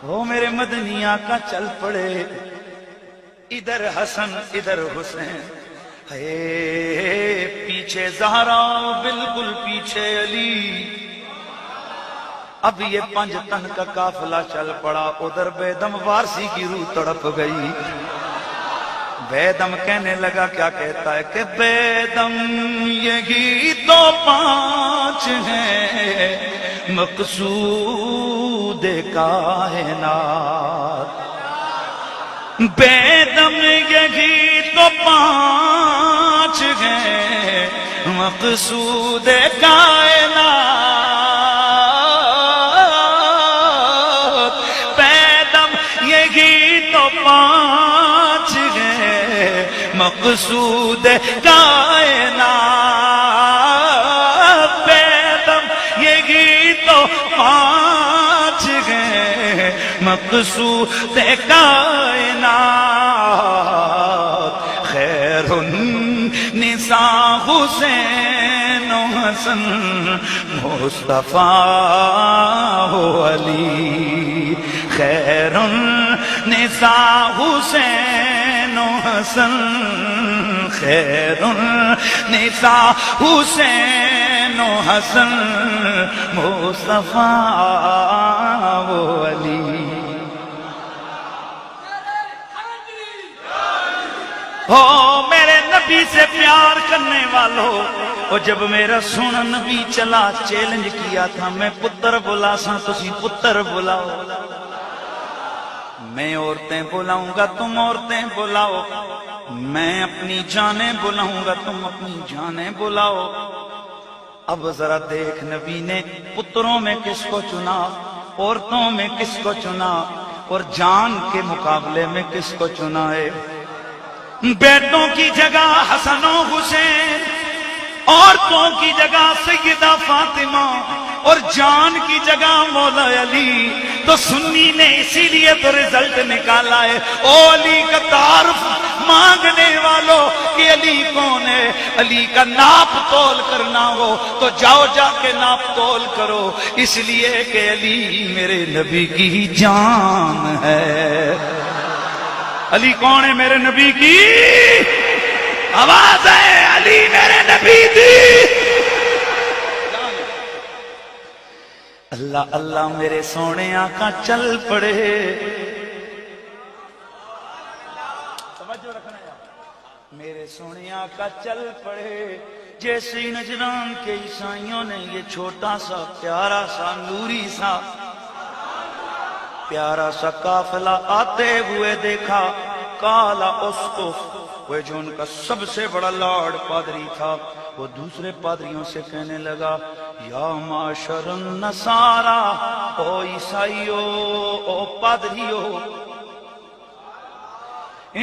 وہ میرے مدنی آقا چل پڑے، ادھر حسن ادھر حسین، ہے پیچھے زہرا بالکل پیچھے علی۔ اب یہ 5 تن کا قافلہ چل پڑا، ادھر بیدم وارسی کی روح تڑپ گئی۔ بیدم کہنے لگا، کیا کہتا ہے کہ بیدم یہی تو 5 ہیں مقصود کائنات، بیدم یہی تو 5 ہیں مقصود کائنات، بیدم یہی تو 5 ہیں مقصود کائنات، بیدم یہی تو 5 ہیں مقصود کائنات، خیر النساء حسین و حسن مصطفیٰ ہو علی، خیر النساء حسین و حسن، خیر النساء حسین و حسن مصطفیٰ و علی۔ ہو میرے نبی سے پیار کرنے والوں، اور جب میرا سونا نبی چلا چیلنج کیا تھا، میں پتر بلا سا تسی پتر بلاؤ، میں عورتیں بلاؤں گا تم عورتیں بلاؤ، میں اپنی جانیں بلاؤں گا تم اپنی جانیں بلاؤ۔ اب ذرا دیکھ نبی نے پتروں میں کس کو چنا، عورتوں میں کس کو چنا، اور جان کے مقابلے میں کس کو چنا ہے؟ بیٹوں کی جگہ حسن و حسین، عورتوں کی جگہ سیدہ فاطمہ، اور جان کی جگہ مولا علی۔ تو سنی نے اسی لیے تو رزلٹ نکالا ہے، او علی کا تعارف مانگنے والوں کہ علی کون ہے۔ علی کا ناپ تول کرنا ہو تو جاؤ جا کے ناپ تول کرو، اس لیے کہ علی میرے نبی کی جان ہے۔ علی کون ہے میرے نبی کی؟ آواز ہے علی میرے نبی کی۔ اللہ اللہ میرے سونے آقا چل پڑے، میرے سونے آقا چل پڑے، جیسے نجران کے عیسائیوں نے یہ چھوٹا سا پیارا سا نوری سا پیارا سا قافلہ آتے ہوئے دیکھا، کالا اسقف، وہ جو ان کا سب سے بڑا لارڈ پادری تھا، وہ دوسرے پادریوں سے کہنے لگا، یا معاشر النصارى، او عیسائیو، او پادریو،